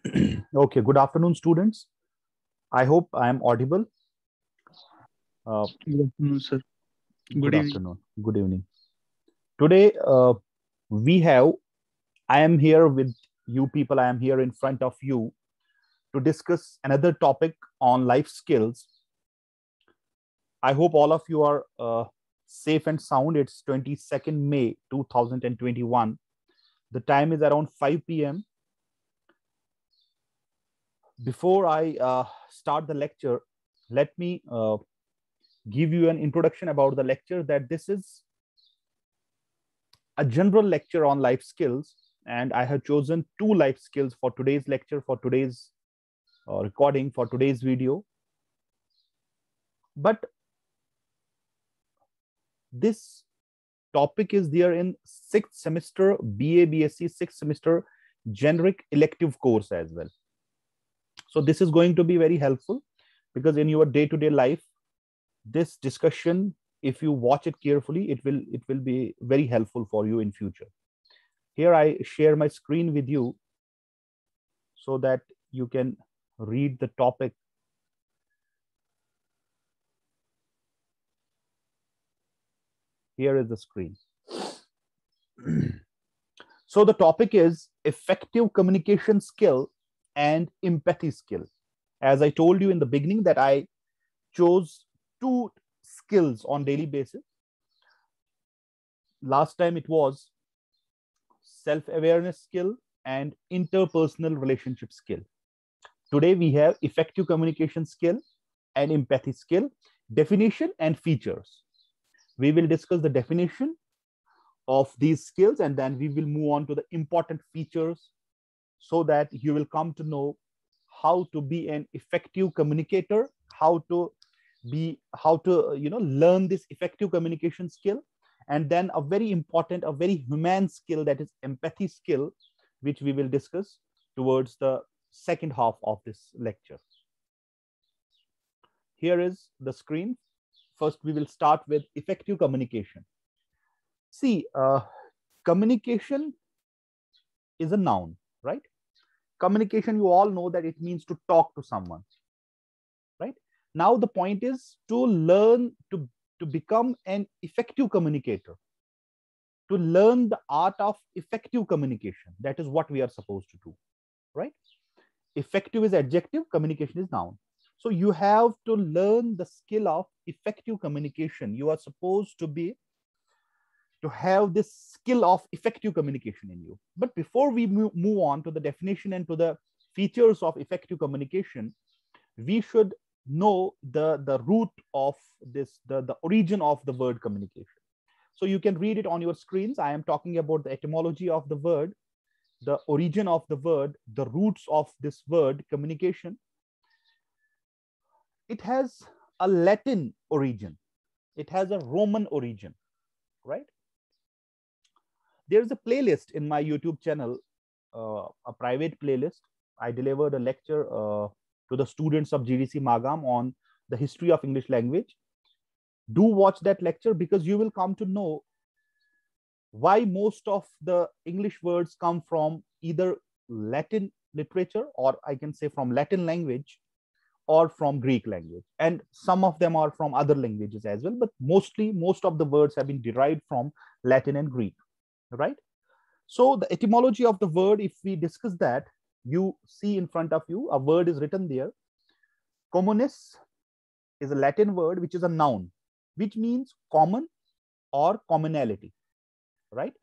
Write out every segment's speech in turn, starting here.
Okay, good afternoon, students. I hope I am audible. Good afternoon, sir. Good Good evening. afternoon. Good evening. Today, we have, I am here with you people, I am here in front of you to discuss another topic on life skills. I hope all of you are safe and sound. It's 22nd May 2021. The time is around 5 p.m. Before I start the lecture, let me give you an introduction about the lecture, that this is a general lecture on life skills, and I have chosen two life skills for today's lecture, for today's recording, for today's video. But this topic is there in sixth semester BA BSc sixth semester generic elective course as well. So this is going to be very helpful, because in your day-to-day life, this discussion, if you watch it carefully, it will be very helpful for you in future. Here I share my screen with you so that you can read the topic. Here is the screen. So the topic is effective communication skill and empathy skill. As I told you in the beginning, that I chose two skills on daily basis. Last time it was self-awareness skill and interpersonal relationship skill. Today we have effective communication skill and empathy skill, definition and features. We will discuss the definition of these skills, and then we will move on to the important features, so that you will come to know how to be an effective communicator, how to learn this effective communication skill, and then a very important, a very human skill, that is empathy skill, which we will discuss towards the second half of this lecture. Here is the screen. First, we will start with effective communication. See, communication is a noun, right? Communication, you all know that it means to talk to someone, right? Now the point is to learn to become an effective communicator, to learn the art of effective communication. That is what we are supposed to do, right? Effective is adjective, communication is noun. So you have to learn the skill of effective communication. You are supposed to have this skill of effective communication in you. But before we move on to the definition and to the features of effective communication, we should know the root of this, the origin of the word communication. So you can read it on your screens. I am talking about the etymology of the word, the origin of the word, the roots of this word communication. It has a Latin origin. It has a Roman origin, right? There's a playlist in my YouTube channel, a private playlist. I delivered a lecture to the students of GDC Magam on the history of English language. Do watch that lecture, because you will come to know why most of the English words come from either Latin literature, or I can say from Latin language, or from Greek language. And some of them are from other languages as well, but mostly most of the words have been derived from Latin and Greek, right? So the etymology of the word, if we discuss that, you see in front of you, a word is written there. Communis is a Latin word, which is a noun, which means common or commonality, right?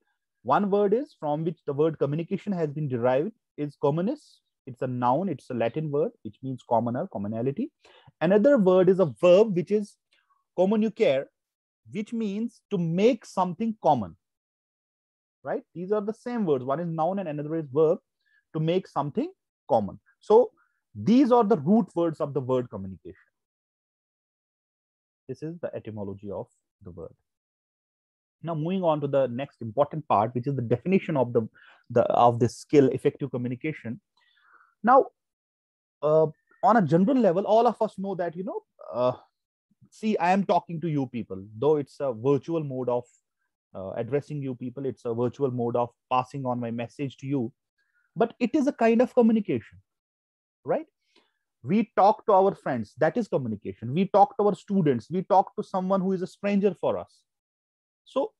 One word is from which the word communication has been derived is communis. It's a noun, it's a Latin word, which means common or commonality. Another word is a verb, which is communicare, which means to make something common, right? These are the same words. One is noun and another is verb, to make something common. So these are the root words of the word communication. This is the etymology of the word. Now moving on to the next important part, which is the definition of this skill, effective communication. Now, on a general level, all of us know that, see, I am talking to you people, though it's a virtual mode of addressing you people. It's a virtual mode of passing on my message to you, but it is a kind of communication, right? We talk to our friends, that is communication. We talk to our students, we talk to someone who is a stranger for us. So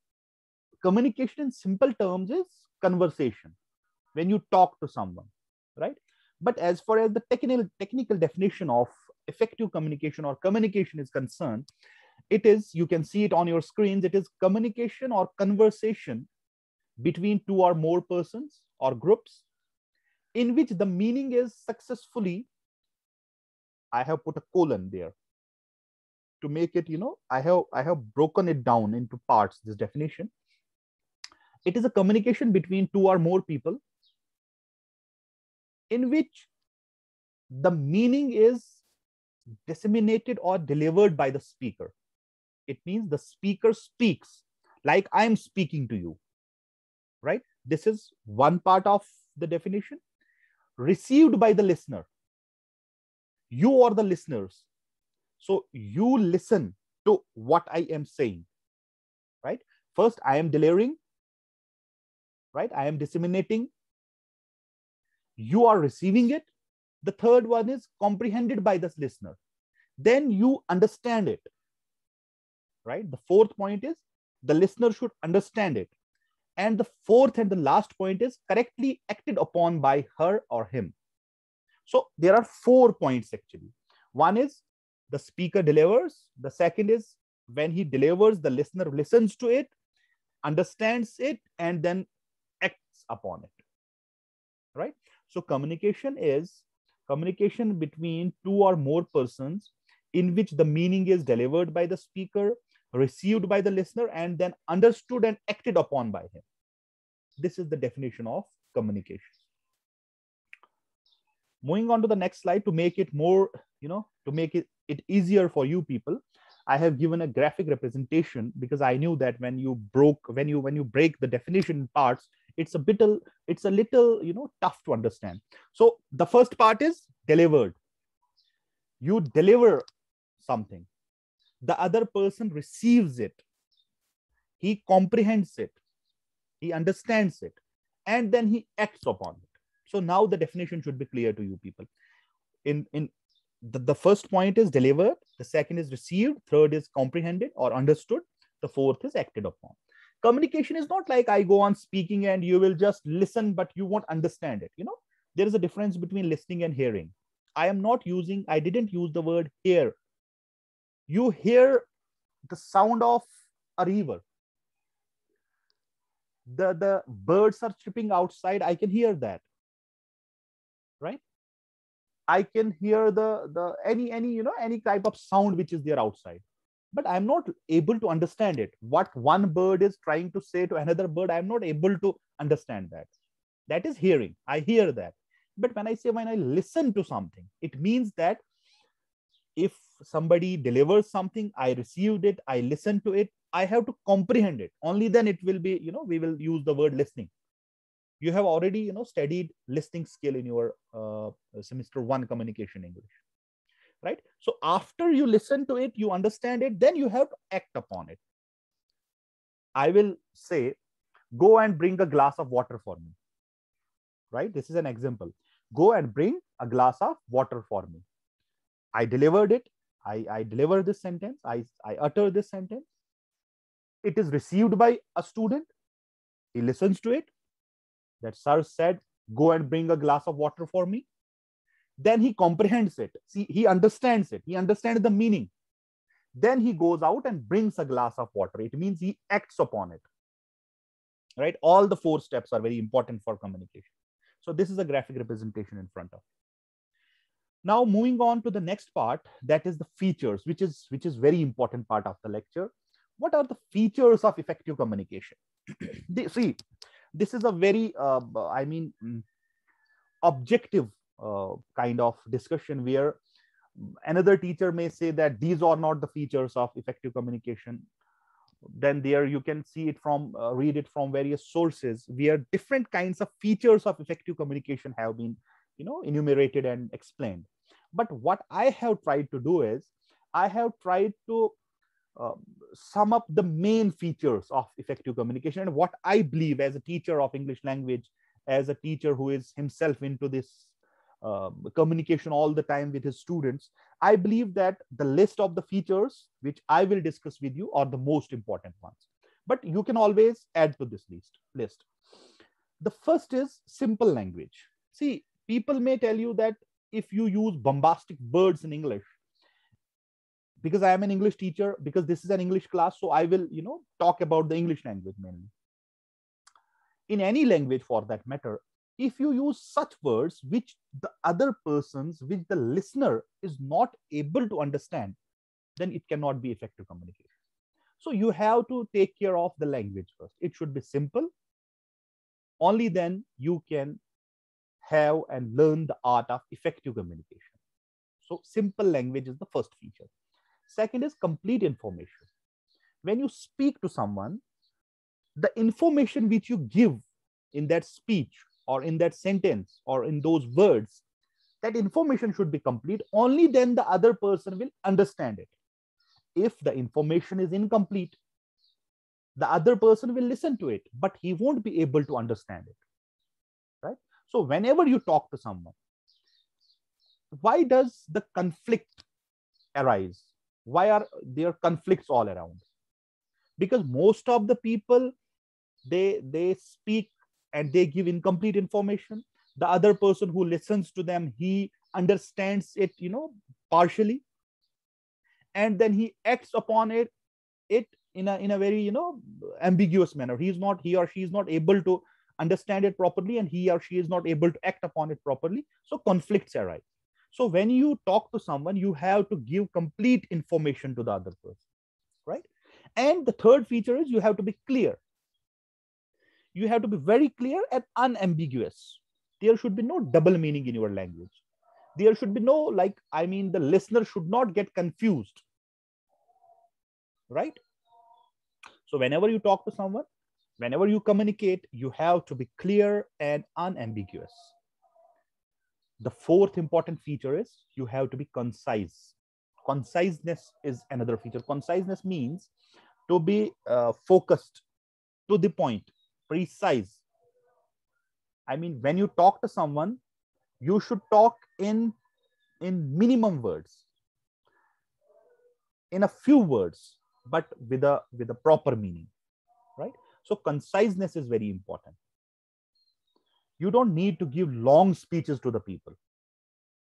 communication in simple terms is conversation, when you talk to someone, right? But as far as the technical definition of effective communication or communication is concerned, it is, you can see it on your screens, it is communication or conversation between two or more persons or groups in which the meaning is successfully, I have put a colon there to make it, I have broken it down into parts, this definition. It is a communication between two or more people in which the meaning is disseminated or delivered by the speaker. It means the speaker speaks like I am speaking to you, right? This is one part of the definition. Received by the listener. You are the listeners. So you listen to what I am saying, right? First, I am delivering, right? I am disseminating. You are receiving it. The third one is comprehended by the listener. Then you understand it, right? The fourth point is the listener should understand it. And the fourth and the last point is correctly acted upon by her or him. So there are 4 points actually. One is the speaker delivers. The second is when he delivers, the listener listens to it, understands it, and then acts upon it, right? So communication is communication between two or more persons in which the meaning is delivered by the speaker, received by the listener, and then understood and acted upon by him. This is the definition of communication. Moving on to the next slide, to make it more, to make it easier for you people, I have given a graphic representation because I knew that when you break the definition in parts, it's a little, tough to understand. So the first part is delivered. You deliver something. The other person receives it. He comprehends it. He understands it. And then he acts upon it. So now the definition should be clear to you people. In the first point is delivered. The second is received. Third is comprehended or understood. The fourth is acted upon. Communication is not like I go on speaking and you will just listen, but you won't understand it. There is a difference between listening and hearing. I didn't use the word hear. You hear the sound of a river. The birds are chirping outside. I can hear that, right? I can hear any type of sound which is there outside, but I'm not able to understand it. What one bird is trying to say to another bird, I'm not able to understand that. That is hearing. I hear that. But when I listen to something, it means that if somebody delivers something, I received it, I listened to it, I have to comprehend it. Only then it will be, we will use the word listening. You have already, studied listening skill in your semester 1 communication English, right? So after you listen to it, you understand it, then you have to act upon it. I will say, go and bring a glass of water for me, right? This is an example. Go and bring a glass of water for me. I delivered it. I deliver this sentence. I utter this sentence. It is received by a student. He listens to it. That sir said, go and bring a glass of water for me. Then he comprehends it. See, he understands it. He understands the meaning. Then he goes out and brings a glass of water. It means he acts upon it, right? All the 4 steps are very important for communication. So this is a graphic representation in front of you. Now moving on to the next part, that is the features, which is very important part of the lecture. What are the features of effective communication? See, this is a very, objective kind of discussion where another teacher may say that these are not the features of effective communication. Then there you can see it from, read it from various sources where different kinds of features of effective communication have been, enumerated and explained. But what I have tried to do is, I have tried to sum up the main features of effective communication and what I believe as a teacher of English language, as a teacher who is himself into this communication all the time with his students, I believe that the list of the features which I will discuss with you are the most important ones. But you can always add to this list. The first is simple language. See, people may tell you that if you use bombastic words in English, because I am an English teacher, because this is an English class, so I will, talk about the English language mainly. In any language for that matter, if you use such words which the other persons, which the listener is not able to understand, then it cannot be effective communication. So you have to take care of the language first. It should be simple. Only then you can have and learn the art of effective communication. So simple language is the first feature. Second is complete information. When you speak to someone, the information which you give in that speech or in that sentence or in those words, that information should be complete. Only then the other person will understand it. If the information is incomplete, the other person will listen to it, but he won't be able to understand it, right? So whenever you talk to someone, why does the conflict arise? Why are there conflicts all around? Because most of the people, they speak and they give incomplete information. The other person who listens to them, he understands it, partially, and then he acts upon it in a very, ambiguous manner. He or she is not able to understand it properly, and he or she is not able to act upon it properly. So conflicts arise. So when you talk to someone, you have to give complete information to the other person, right? And the third feature is you have to be clear. You have to be very clear and unambiguous. There should be no double meaning in your language. There should be no, the listener should not get confused, right? So whenever you talk to someone, whenever you communicate, you have to be clear and unambiguous. The fourth important feature is you have to be concise. Conciseness is another feature. Conciseness means to be focused, to the point, precise. I mean, when you talk to someone, you should talk in minimum words, in a few words, but with a proper meaning, right? So conciseness is very important. You don't need to give long speeches to the people,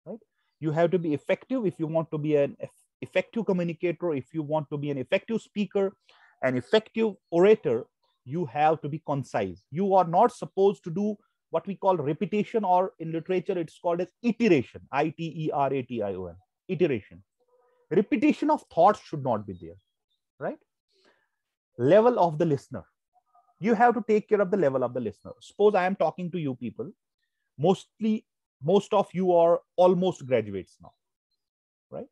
right? You have to be effective. If you want to be an effective communicator, if you want to be an effective speaker, an effective orator, you have to be concise. You are not supposed to do what we call repetition, or in literature it's called as iteration, iteration, iteration. Repetition of thoughts should not be there, right? Level of the listener. You have to take care of the level of the listener. Suppose I am talking to you people. Most of you are almost graduates now, right?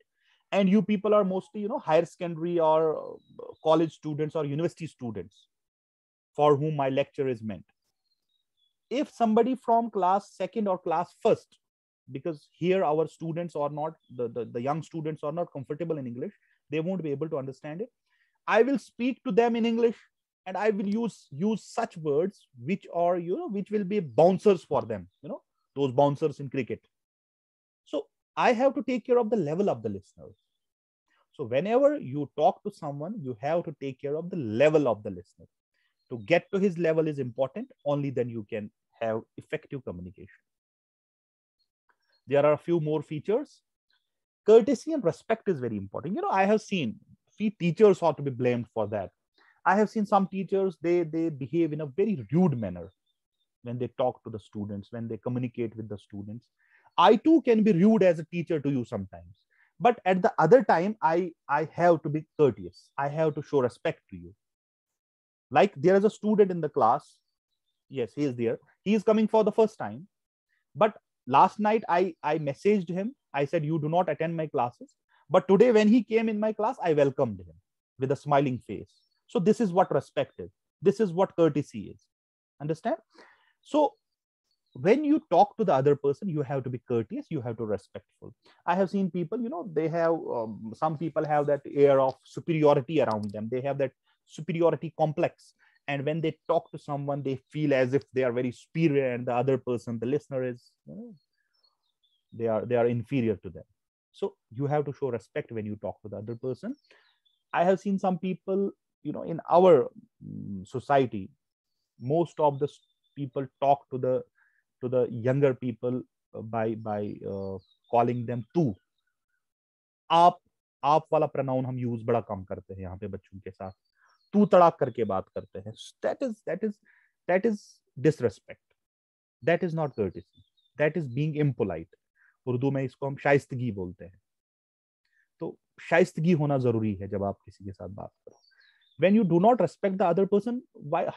And you people are mostly, higher secondary or college students or university students for whom my lecture is meant. If somebody from class second or class first, because here our students are not, the young students are not comfortable in English, they won't be able to understand it. I will speak to them in English, and I will use such words which are, which will be bouncers for them, those bouncers in cricket. So I have to take care of the level of the listeners. So whenever you talk to someone, you have to take care of the level of the listener. To get to his level is important. Only then you can have effective communication. There are a few more features. Courtesy and respect is very important. I have seen teachers ought to be blamed for that. I have seen some teachers, they behave in a very rude manner when they talk to the students, when they communicate with the students. I too can be rude as a teacher to you sometimes. But at the other time, I have to be courteous. I have to show respect to you. Like there is a student in the class. Yes, he is there. He is coming for the first time. But last night I messaged him. I said, you do not attend my classes. But today when he came in my class, I welcomed him with a smiling face. So this is what respect is. This is what courtesy is. Understand? So when you talk to the other person, you have to be courteous. You have to be respectful. I have seen people, they have, some people have that air of superiority around them. They have that superiority complex. And when they talk to someone, they feel as if they are very superior, and the other person, the listener, is they are inferior to them. So you have to show respect when you talk to the other person. I have seen some people, in our society, most of the people talk to the younger people by calling them tu. आप वाला pronoun हम use बड़ा कम करते हैं यहाँ पे बच्चों के साथ, तू तड़ाक करके बात करते हैं. That is disrespect. That is not courtesy. That is being impolite. Urdu में इसको हम शाइस्तगी बोलते हैं. तो शाइस्तगी होना जरूरी है जब आप किसी के साथ बात करो. When you do not respect the other person,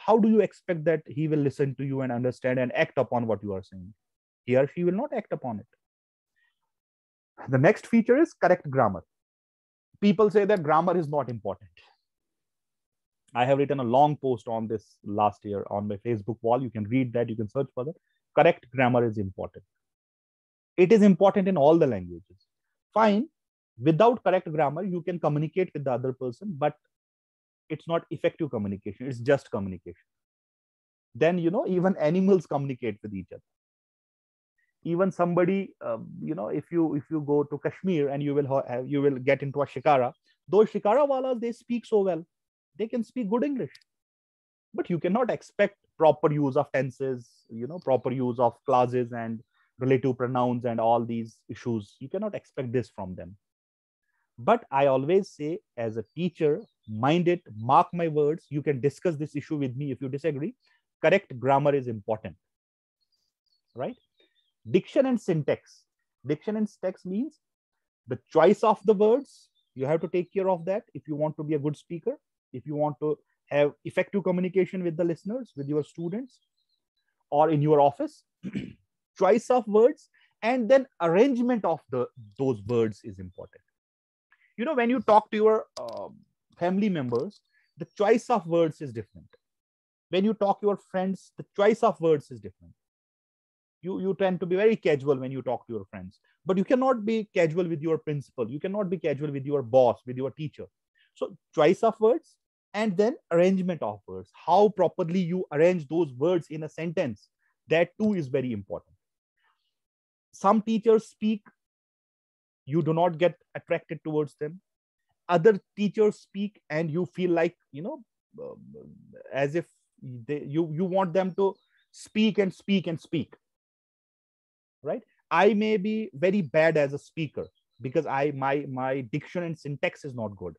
how do you expect that he will listen to you and understand and act upon what you are saying? He or she will not act upon it. The next feature is correct grammar. People say that grammar is not important. I have written a long post on this last year on my Facebook wall. You can read that. You can search for that. Correct grammar is important. It is important in all the languages. Fine. Without correct grammar, you can communicate with the other person, but it's not effective communication. It's just communication. Then, even animals communicate with each other. Even somebody, if you go to Kashmir and you will get into a shikara, those shikara walas, they speak so well. They can speak good English. But you cannot expect proper use of tenses, proper use of clauses and relative pronouns and all these issues. You cannot expect this from them. But I always say, as a teacher, mind it, mark my words. You can discuss this issue with me if you disagree. Correct grammar is important, right? Diction and syntax. Diction and syntax means the choice of the words. You have to take care of that if you want to be a good speaker, if you want to have effective communication with the listeners, with your students, or in your office. Choice of words, and then arrangement of those words is important. When you talk to your family members, the choice of words is different. When you talk to your friends, the choice of words is different. You tend to be very casual when you talk to your friends, but you cannot be casual with your principal. You cannot be casual with your boss, with your teacher. So choice of words, and then arrangement of words. How properly you arrange those words in a sentence, that too is very important. Some teachers speak, you do not get attracted towards them. Other teachers speak and you feel like, as if you want them to speak and speak and speak, right? I may be very bad as a speaker because my diction and syntax is not good.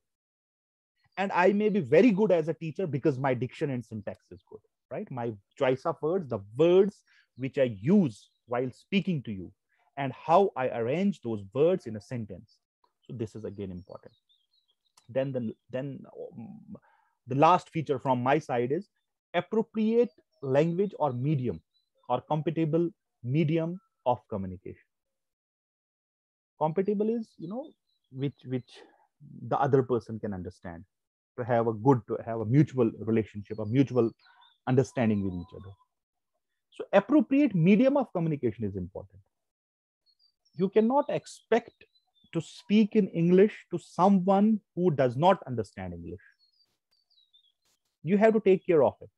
And I may be very good as a teacher because my diction and syntax is good, right? My choice of words, the words which I use while speaking to you, and how I arrange those words in a sentence. So this is again important. Then the last feature from my side is appropriate language or medium or compatible medium of communication. Compatible is, which the other person can understand, to have a mutual relationship, a mutual understanding with each other. So appropriate medium of communication is important. You cannot expect to speak in English to someone who does not understand English. You have to take care of it.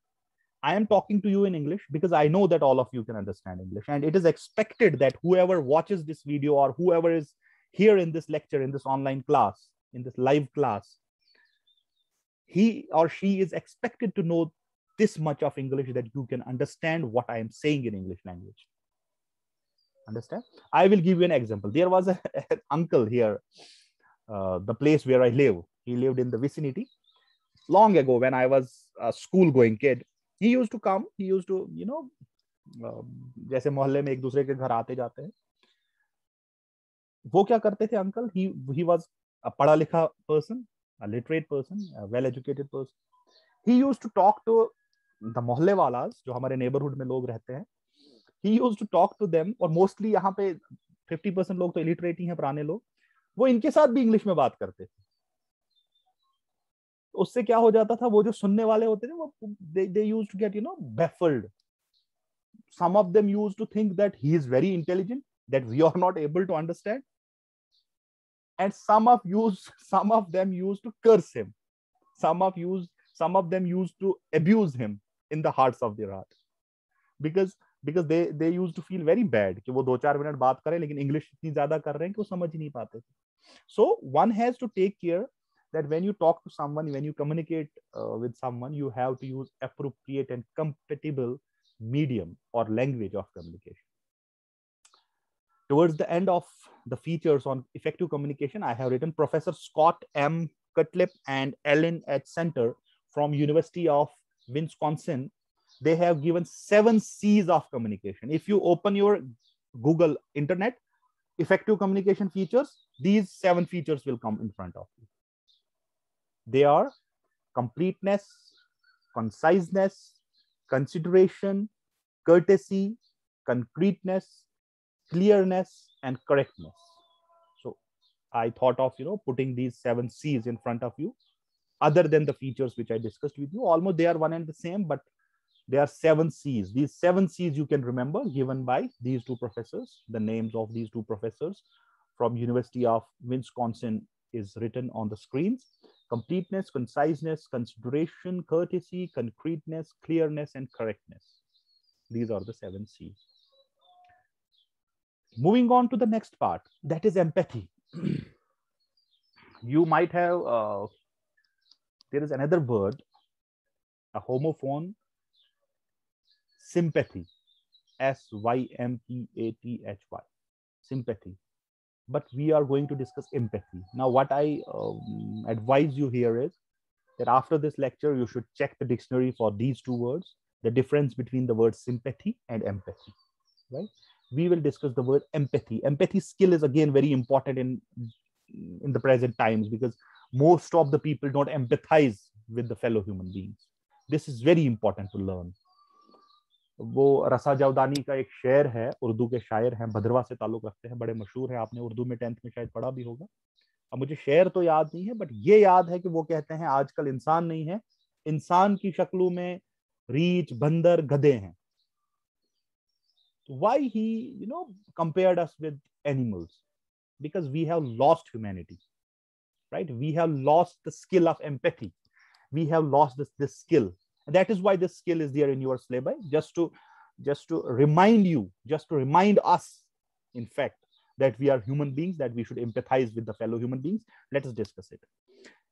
I am talking to you in English because I know that all of you can understand English. And it is expected that whoever watches this video or whoever is here in this lecture, in this online class, in this live class, he or she is expected to know this much of English, that you can understand what I am saying in English language. Understand? I will give you an example. There was an uncle here, the place where I live. He lived in the vicinity. Long ago, when I was a school-going kid, he used to come. He used to, जैसे मोहल्ले में एक दूसरे के घर आते जाते हैं. वो क्या करते थे अंकल? He was a पढ़ा लिखा person, a literate person, a well-educated person. He used to talk to the मोहल्ले वालास, जो हमारे neighborhood में लोग रहते हैं. He used to talk to them, और mostly यहाँ पे 50% लोग तो illiterate ही हैं, पुराने लोग. वो इनके साथ भी इंग्लिश में बात करते थे. उससे क्या हो जाता था, वो जो सुनने वाले होते थे, वो they used to get, baffled. Some of them used to think that he is very intelligent, that we are not able to understand. And some of them used to curse him. Some of them used to abuse him in the hearts of their heart. Because because they used to feel very bad कि वो 2-4 minute बात करें लेकिन English इतनी ज्यादा कर रहे हैं कि वो समझ ही नहीं पाते थे. So one has to take care that when you talk to someone, when you communicate with someone, you have to use appropriate and compatible medium or language of communication. Towards the end of the features on effective communication, I have written Professor Scott M. Cutlip and Ellen H. Center from University of Wisconsin. They have given 7 C's of communication. If you open your Google Internet, effective communication features, these 7 features will come in front of you. They are completeness, conciseness, consideration, courtesy, concreteness, clearness, and correctness. So I thought of putting these 7 C's in front of you, other than the features which I discussed with you. Almost they are one and the same, but there are 7 C's. These 7 C's you can remember, given by these 2 professors. The names of these 2 professors from University of Wisconsin is written on the screens. Completeness, conciseness, consideration, courtesy, concreteness, clearness, and correctness. These are the 7 C's. Moving on to the next part, that is empathy. You might have, there is another word, a homophone, sympathy, S-Y-M-P-A-T-H-Y, sympathy. But we are going to discuss empathy. Now, what I advise you here is that after this lecture, you should check the dictionary for these 2 words, the difference between the words sympathy and empathy, right? We will discuss the word empathy. Empathy skill is again very important in the present times, because most of the people don't empathize with the fellow human beings. This is very important to learn. वो रसा जावदानी का एक शेर है, उर्दू के शायर हैं, भद्रवा से ताल्लुक रखते हैं, बड़े मशहूर हैं, आपने उर्दू में 10th में शायद पढ़ा भी होगा. अब मुझे शेर तो याद नहीं है, बट ये याद है कि वो कहते हैं आजकल इंसान नहीं है, इंसान की शक्लों में रीछ, बंदर, गधे हैं. Why he compared us with animals? Because we have lost humanity, right? We have lost the skill of empathy. We have lost this skill. And that is why this skill is there in your syllabus, just to remind you, just to remind us, in fact, that we are human beings, that we should empathize with the fellow human beings. Let us discuss it.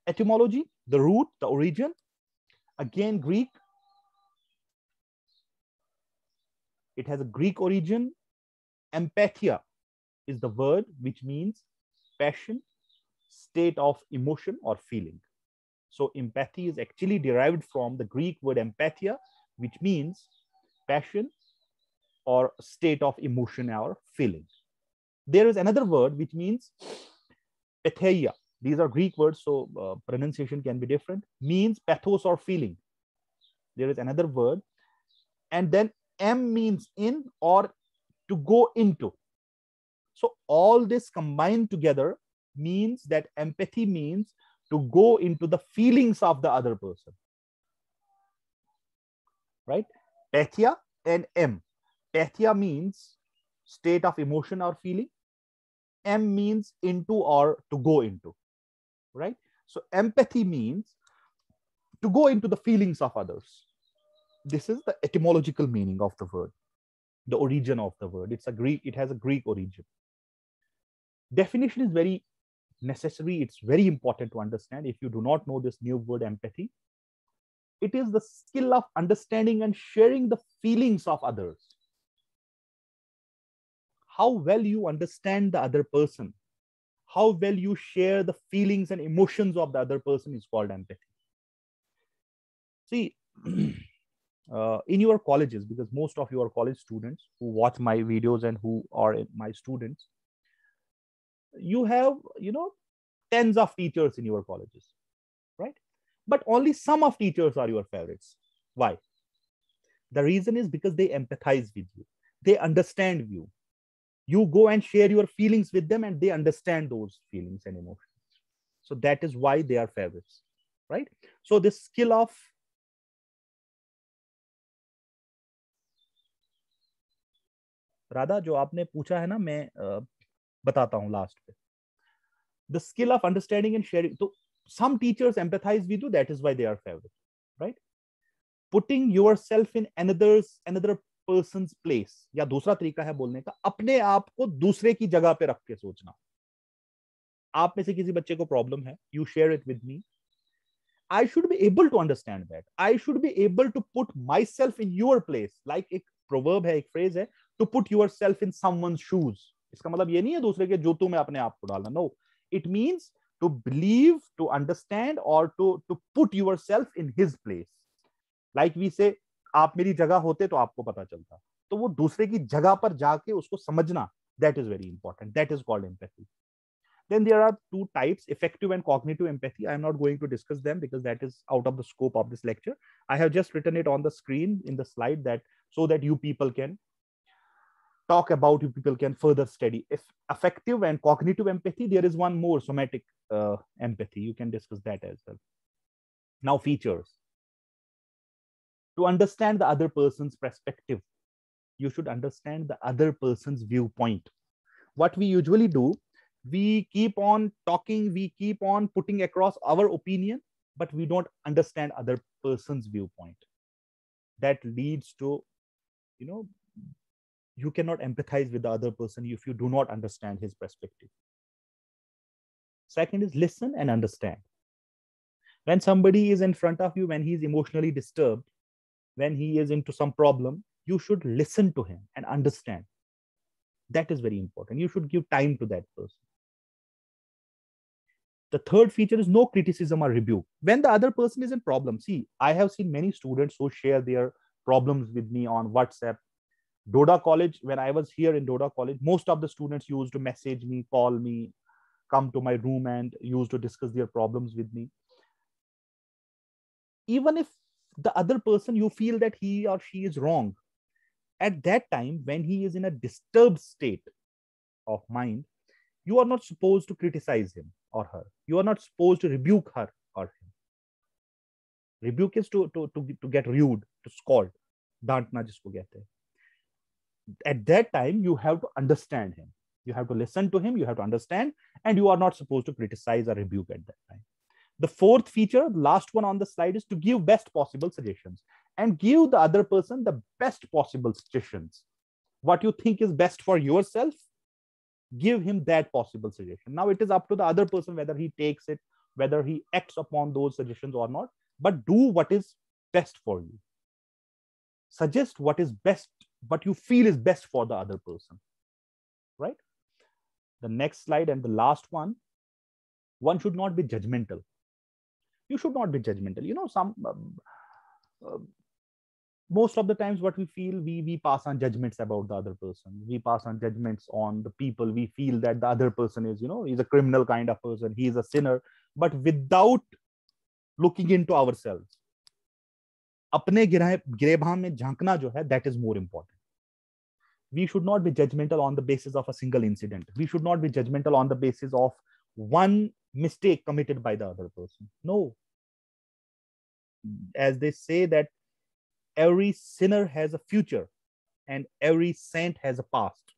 Etymology, the root, the origin, again Greek. It has a Greek origin. Empathia is the word which means passion, state of emotion or feeling. So empathy is actually derived from the Greek word empathia, which means passion or state of emotion or feeling. There is another word which means patheia. These are Greek words, so pronunciation can be different. Means pathos or feeling. There is another word. And then M means in or to go into. So all this combined together means that empathy means to go into the feelings of the other person, right? Pathia and M. Pathia means state of emotion or feeling. M means into or to go into, right? So empathy means to go into the feelings of others. This is the etymological meaning of the word, the origin of the word. It has a Greek origin. Definition is very necessary. It's very important to understand. If you do not know this new word empathy, it is the skill of understanding and sharing the feelings of others. How well you understand the other person, how well you share the feelings and emotions of the other person is called empathy. See, in your colleges, because most of your college students who watch my videos and who are my students, you have, tens of teachers in your colleges, right? But only some of teachers are your favorites. Why? The reason is because they empathize with you. They understand you. You go and share your feelings with them and they understand those feelings and emotions. So that is why they are favorites, right? So this skill of Radha जो आपने पूछा है ना, मैं बताता हूं last पे. The skill of understanding and sharing. So some teachers empathize with you, that is why they are favorite, right? Putting yourself in another person's place, या दूसरा तरीका है बोलने का, अपने आप को दूसरे की जगह पे रख के सोचना. आप में से किसी बच्चे को प्रॉब्लम है, you share it with me. I should be able to understand that. I should be able to put myself in your place. Like एक proverb है, एक phrase है, to put yourself in someone's shoes. इसका मतलब ये नहीं है दूसरे के जूतों में अपने आप को डालना. No, it means to believe, to understand, or to put yourself in his place. Like we say, आप मेरी जगह होते तो आपको पता चलता. तो वो दूसरे की जगह पर जाके उसको समझना, that is very important. That is called empathy. Then there are two types, effective and cognitive empathy. I am not going to discuss them because that is out of the scope of this lecture. I have just written it on the screen in the slide that so that you people can talk about, you people can further study. If affective and cognitive empathy, there is one more, somatic empathy. You can discuss that as well. Now, features. To understand the other person's perspective, you should understand the other person's viewpoint. What we usually do, we keep on talking, we keep on putting across our opinion, but we don't understand other person's viewpoint. That leads to, you cannot empathize with the other person if you do not understand his perspective. Second is listen and understand. When somebody is in front of you, when he is emotionally disturbed, when he is into some problem, you should listen to him and understand. That is very important. You should give time to that person. The third feature is no criticism or rebuke. When the other person is in problem, see, I have seen many students who share their problems with me on WhatsApp. Doda College, when I was here in Doda College, most of the students used to message me, call me, come to my room and used to discuss their problems with me. Even if the other person, you feel that he or she is wrong, at that time, when he is in a disturbed state of mind, you are not supposed to criticize him or her. You are not supposed to rebuke her or him. Rebuke is to get rude, to scold. Dantna jisko kehte hain. At that time, you have to understand him. You have to listen to him, you have to understand, and you are not supposed to criticize or rebuke at that time. The fourth feature, last one on the slide, is to give best possible suggestions and give the other person the best possible suggestions. What you think is best for yourself, give him that possible suggestion. Now it is up to the other person whether he takes it, whether he acts upon those suggestions or not, but do what is best for you. Suggest what is best, what you feel is best for the other person, right? The next slide and the last one should not be judgmental. You should not be judgmental. Most of the times what we feel, we pass on judgments about the other person. We pass on judgments on the people. We feel that the other person is, he's a criminal kind of person. He is a sinner, but without looking into ourselves. अपने गिरेबान में झांकना जो है, that is more important. We should not be judgmental on the basis of a single incident. We should not be judgmental on the basis of one mistake committed by the other person. No. As they say that every sinner has a future and every saint has a past,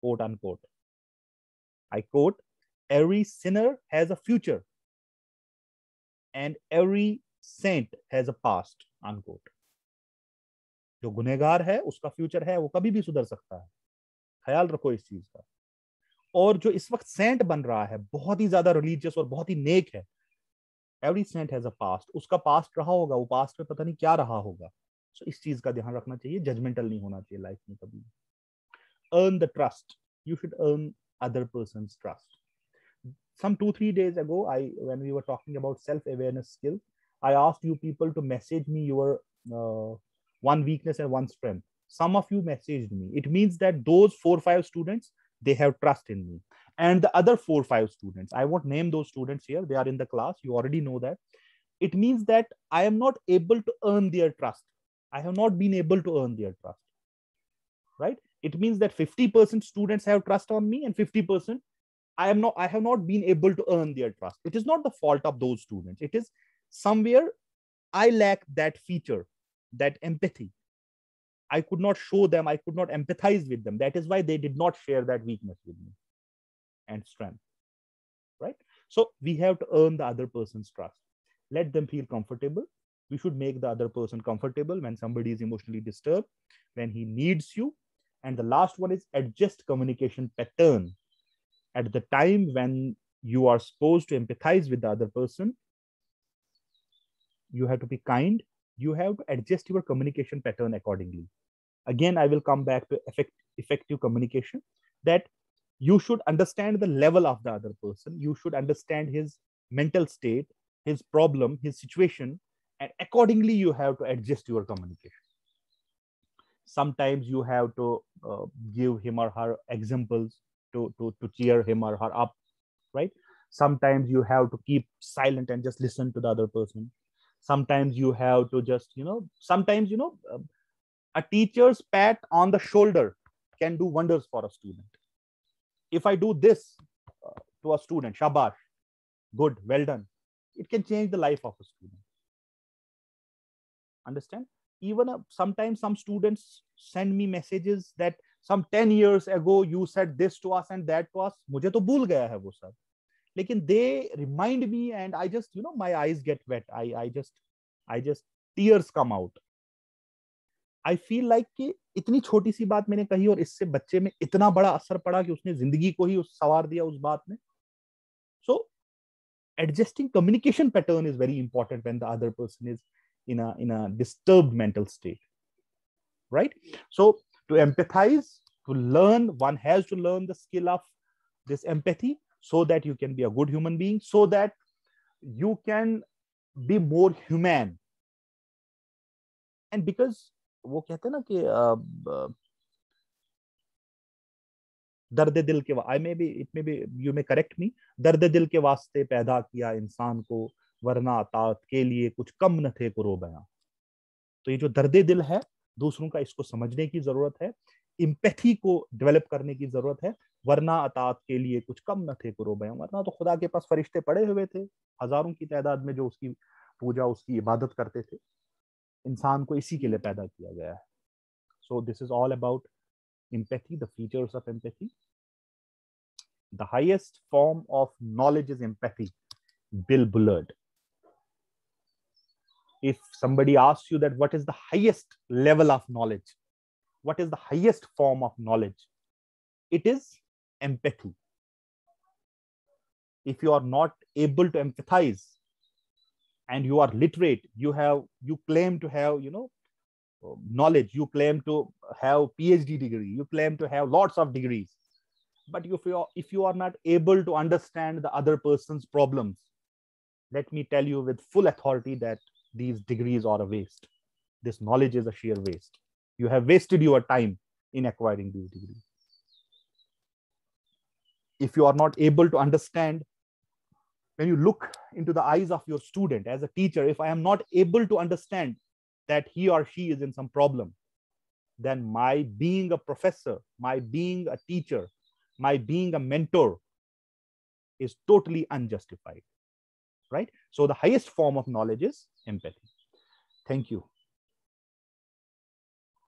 quote unquote. I quote, every sinner has a future and every saint has a past, unquote. जो गुनहगार है उसका future है, वो कभी भी सुधर सकता है, ख्याल रखो इस चीज का. और जो इस वक्त सेंट बन रहा है, बहुत ही ज्यादा रिलीजियस और बहुत ही नेक है, every saint has a past. उसका पास्ट रहा होगा, वो पास्ट में पता नहीं क्या रहा होगा. सो इस चीज का ध्यान रखना चाहिए. जजमेंटल नहीं होना चाहिए लाइफ में कभी. Earn the trust. You should earn other person's trust. Some 2-3 days ago, when we were talking about self-awareness skills, I asked you people to message me your one weakness and one strength. Some of you messaged me. It means that those 4-5 students, they have trust in me. And the other 4-5 students, I won't name those students here. They are in the class. You already know that. It means that I am not able to earn their trust. I have not been able to earn their trust. Right? It means that 50% students have trust on me and 50% I have not been able to earn their trust. It is not the fault of those students. It is somewhere I lack that feature, that empathy. I could not show them, I could not empathize with them. That is why they did not share that weakness with me and strength, right? So we have to earn the other person's trust. Let them feel comfortable. You should make the other person comfortable when somebody is emotionally disturbed, when he needs you. And the last one is adjust communication pattern. At the time when you are supposed to empathize with the other person, you have to be kind. You have to adjust your communication pattern accordingly. Again, I will come back to effective communication, that you should understand the level of the other person. You should understand his mental state, his problem, his situation, and accordingly you have to adjust your communication. Sometimes you have to give him or her examples to cheer him or her up, right? Sometimes you have to keep silent and just listen to the other person. Sometimes you have to just, sometimes, a teacher's pat on the shoulder can do wonders for a student. If I do this to a student, shabash, good, well done, it can change the life of a student. Understand? Even sometimes some students send me messages that some 10 years ago you said this to us and that to us. मुझे तो भूल गया है वो सब. लेकिन they remind me and I just, my eyes get wet. I just tears come out. I feel like कि इतनी छोटी सी बात मैंने कही और इससे बच्चे में इतना बड़ा असर पड़ा कि उसने जिंदगी को ही सवार दिया उस बात ने. So adjusting communication pattern is very important when the other person is in a disturbed mental state, right? So to empathize, to learn, one has to learn the skill of this empathy so that you can be a good human being, so that you can be more humane. And because वो कहते हैं ना कि दर्द दिल के, you may correct me, दर्द दिल के वास्ते पैदा किया इंसान को, वरना तात के लिए कुछ कम न थे कुरो बयां. तो ये जो दर्द दिल है दूसरों का, इसको समझने की जरूरत है, इम्पैथी को डेवलप करने की जरूरत है. वरना अतात के लिए कुछ कम न थे कुरो बयां. वरना तो खुदा के पास फरिश्ते पड़े हुए थे हजारों की तादाद में जो उसकी पूजा, उसकी इबादत करते थे. इंसान को इसी के लिए पैदा किया गया है. So this is all about empathy, the features of empathy. The highest form of knowledge is empathy. Bill Bullard. If somebody asks you that what is the highest level of knowledge, what is the highest form of knowledge, it is empathy. If you are not able to empathize and you are literate, you claim to have, knowledge, you claim to have PhD degree, you claim to have lots of degrees, but if you are not able to understand the other person's problems, let me tell you with full authority that these degrees are a waste. This knowledge is a sheer waste. You have wasted your time in acquiring these degrees. If you are not able to understand, when you look into the eyes of your student as a teacher, if I am not able to understand that he or she is in some problem, then my being a professor, my being a teacher, my being a mentor is totally unjustified, right? So the highest form of knowledge is empathy. Thank you.